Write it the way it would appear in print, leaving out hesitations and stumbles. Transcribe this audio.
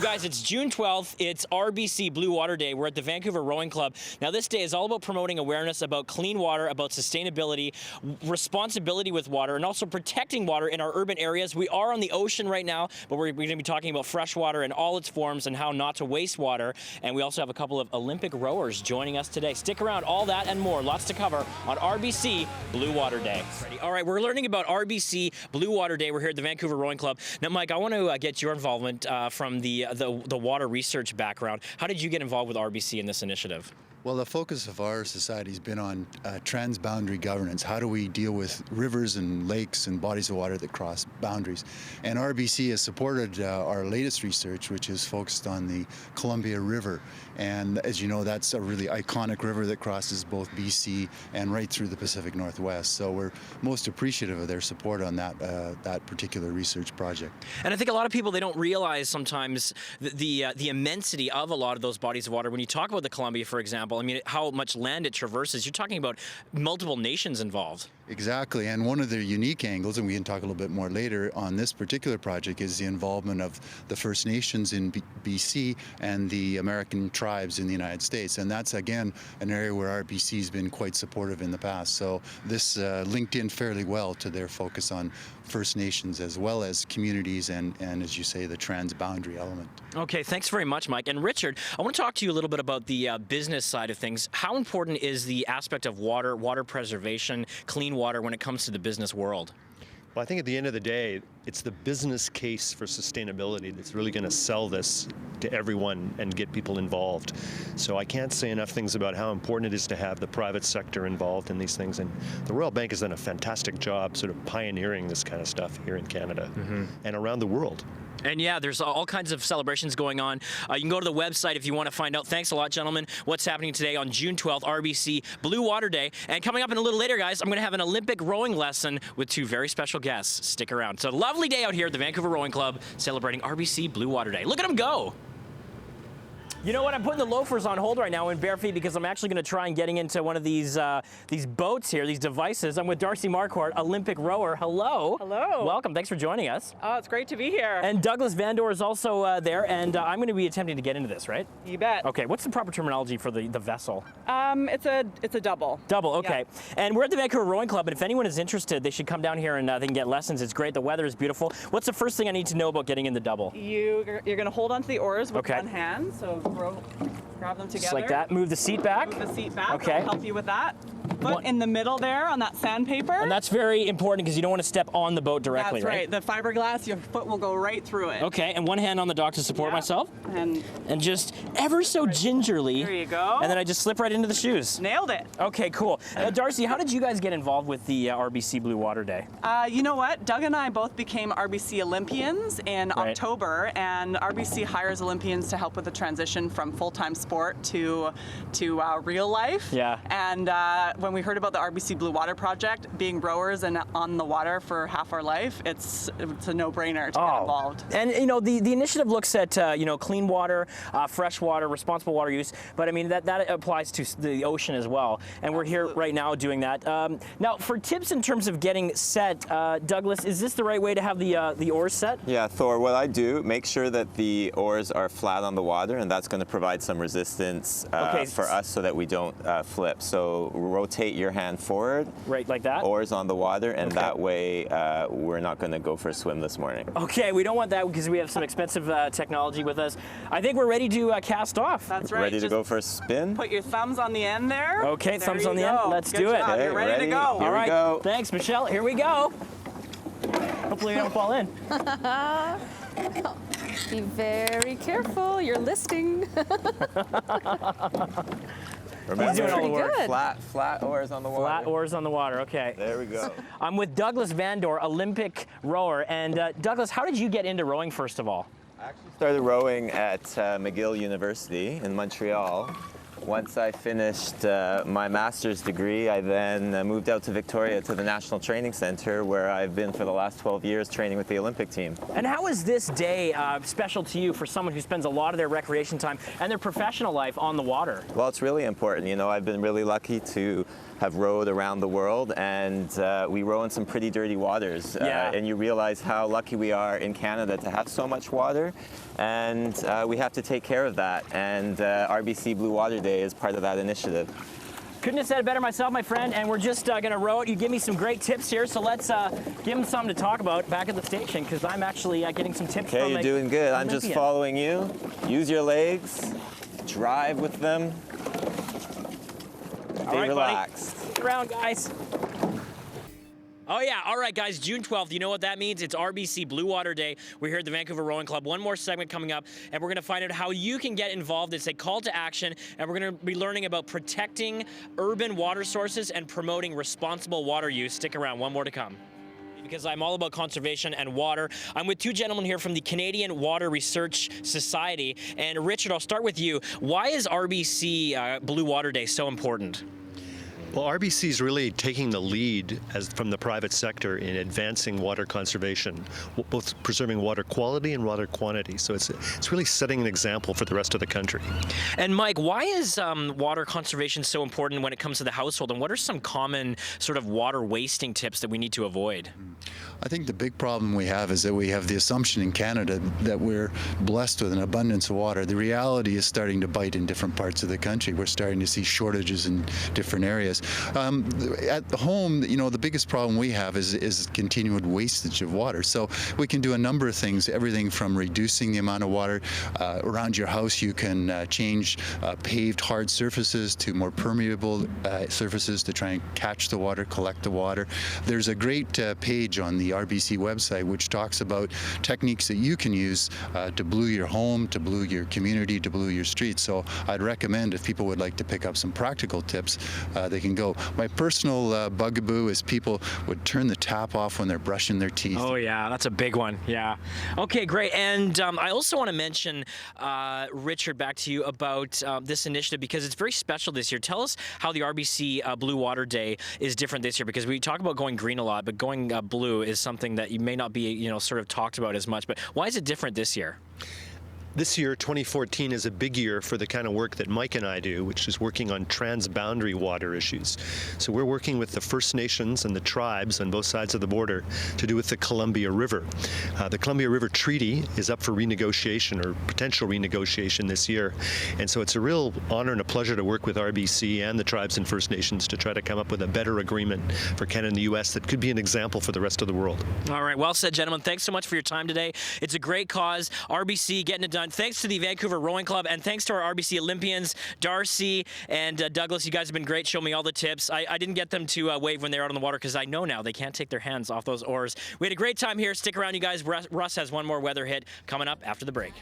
Guys, it's June 12th. It's RBC Blue Water Day. We're at the Vancouver Rowing Club. Now, this day is all about promoting awareness about clean water, about sustainability, responsibility with water, and also protecting water in our urban areas. We are on the ocean right now, but we're going to be talking about fresh water in all its forms and how not to waste water. And we also have a couple of Olympic rowers joining us today. Stick around, all that and more. Lots to cover on RBC Blue Water Day. Ready? All right, we're learning about RBC Blue Water Day. We're here at the Vancouver Rowing Club. Now, Mike, I want to get your involvement from the water research background. How did you get involved with RBC in this initiative? Well, the focus of our society has been on transboundary governance. How do we deal with rivers and lakes and bodies of water that cross boundaries? And RBC has supported our latest research, which is focused on the Columbia River. And as you know, that's a really iconic river that crosses both BC and right through the Pacific Northwest. So we're most appreciative of their support on that particular research project. And I think a lot of people, they don't realize sometimes the immensity of a lot of those bodies of water. When you talk about the Columbia, for example, I mean, how much land it traverses, you're talking about multiple nations involved. Exactly, and one of the unique angles, and we can talk a little bit more later on this particular project, is the involvement of the First Nations in BC and the American tribes in the United States. And that's, again, an area where RBC has been quite supportive in the past. So this linked in fairly well to their focus on First Nations as well as communities and as you say, the transboundary element. Okay, thanks very much, Mike. And Richard, I want to talk to you a little bit about the business side of things. How important is the aspect of water preservation, clean water when it comes to the business world? Well, I think at the end of the day, it's the business case for sustainability that's really going to sell this to everyone and get people involved. So I can't say enough things about how important it is to have the private sector involved in these things. And the Royal Bank has done a fantastic job sort of pioneering this kind of stuff here in Canada and around the world. And yeah, there's all kinds of celebrations going on. You can go to the website if you want to find out. Thanks a lot, gentlemen. What's happening today on June 12th, RBC Blue Water Day. And coming up in a little later, guys, I'm going to have an Olympic rowing lesson with two very special guests. Stick around. It's a lovely day out here at the Vancouver Rowing Club celebrating RBC Blue Water Day. Look at them go. You know what? I'm putting the loafers on hold right now in bare feet because I'm actually going to try and getting into one of these boats here, these devices. I'm with Darcy Marquardt, Olympic rower. Hello. Hello. Welcome. Thanks for joining us. Oh, it's great to be here. And Douglas Vandor is also there, and I'm going to be attempting to get into this, right? You bet. Okay. What's the proper terminology for the vessel? It's a double. Double. Okay. Yeah. And we're at the Vancouver Rowing Club, and if anyone is interested, they should come down here and they can get lessons. It's great. The weather is beautiful. What's the first thing I need to know about getting in the double? You're going to hold onto the oars with one hand, so grab them together. Just like that. Move the seat back. Move the seat back. Okay. I'll help you with that. Foot in the middle there on that sandpaper. And that's very important because you don't want to step on the boat directly, right? The fiberglass, your foot will go right through it. Okay, and one hand on the dock to support myself. And just ever so gingerly. There you go. And then I just slip right into the shoes. Nailed it. Okay, cool. Darcy, how did you guys get involved with the RBC Blue Water Day? You know what? Doug and I both became RBC Olympians in October, and RBC hires Olympians to help with the transition from full-time sport to real life. Yeah. And when we heard about the RBC Blue Water Project, being rowers and on the water for half our life, it's a no-brainer to get involved. And you know, the initiative looks at clean water, fresh water, responsible water use, but I mean that applies to the ocean as well. And we're here right now doing that. Now, for tips in terms of getting set, Douglas, is this the right way to have the oars set? Yeah, Thor, what I do, make sure that the oars are flat on the water, and that's going to provide some resistance for us so that we don't flip. So rotate your hand forward. Right, like that? Oars on the water, and that way we're not going to go for a swim this morning. Okay, we don't want that because we have some expensive technology with us. I think we're ready to cast off. That's right. Ready to go for a spin? Put your thumbs on the end there. Okay, thumbs on the end. Let's do it. Okay, you're ready to go. All right. Go. Thanks, Michelle. Here we go. Hopefully you don't fall in. Be very careful. You're listing. Remember, flat oars on the water. Flat oars on the water, okay. There we go. I'm with Douglas Vandor, Olympic rower. And Douglas, how did you get into rowing first of all? I actually started rowing at McGill University in Montreal. Once I finished my master's degree, I then moved out to Victoria to the National Training Center, where I've been for the last 12 years training with the Olympic team. And how is this day special to you for someone who spends a lot of their recreation time and their professional life on the water? Well, it's really important. You know, I've been really lucky to have rowed around the world, and we row in some pretty dirty waters. Yeah. And you realize how lucky we are in Canada to have so much water, and we have to take care of that. And RBC Blue Water Day is part of that initiative. Couldn't have said it better myself, my friend, and we're just going to row it. You give me some great tips here, so let's give them something to talk about back at the station, because I'm actually getting some tips from Okay, you're doing good. I'm just following you. Use your legs, drive with them. Stay relaxed. Stick around, guys. Oh yeah, all right guys, June 12th, you know what that means? It's RBC Blue Water Day. We're here at the Vancouver Rowing Club. One more segment coming up, and we're gonna find out how you can get involved. It's a call to action, and we're gonna be learning about protecting urban water sources and promoting responsible water use. Stick around, one more to come. Because I'm all about conservation and water. I'm with two gentlemen here from the Canadian Water Research Society. And Richard, I'll start with you. Why is RBC Blue Water Day so important? Well, RBC is really taking the lead from the private sector in advancing water conservation, both preserving water quality and water quantity. So it's really setting an example for the rest of the country. And Mike, why is water conservation so important when it comes to the household? And what are some common sort of water wasting tips that we need to avoid? I think the big problem we have is that we have the assumption in Canada that we're blessed with an abundance of water. The reality is starting to bite in different parts of the country. We're starting to see shortages in different areas. At home, you know, the biggest problem we have is continued wastage of water. So we can do a number of things, everything from reducing the amount of water around your house. You can change paved hard surfaces to more permeable surfaces to try and catch the water, collect the water. There's a great page on the RBC website which talks about techniques that you can use to blue your home, to blue your community, to blue your streets. So I'd recommend, if people would like to pick up some practical tips, they can go. My personal bugaboo is people would turn the tap off when they're brushing their teeth. Oh yeah, that's a big one. Yeah. Okay, great. And I also want to mention, Richard, back to you about this initiative, because it's very special this year. Tell us how the RBC Blue Water Day is different this year, because we talk about going green a lot, but going blue is something that you may not be, you know, sort of talked about as much. But why is it different this year? This year, 2014, is a big year for the kind of work that Mike and I do, which is working on transboundary water issues. So we're working with the First Nations and the tribes on both sides of the border to do with the Columbia River. The Columbia River Treaty is up for renegotiation or potential renegotiation this year. And so it's a real honor and a pleasure to work with RBC and the tribes and First Nations to try to come up with a better agreement for Canada and the U.S. that could be an example for the rest of the world. All right, well said, gentlemen. Thanks so much for your time today. It's a great cause. RBC getting it done. Thanks to the Vancouver Rowing Club, and thanks to our RBC Olympians, Darcy and Douglas. You guys have been great. Show me all the tips. I didn't get them to wave when they were out on the water, because I know now they can't take their hands off those oars. We had a great time here. Stick around, you guys. Russ has one more weather hit coming up after the break.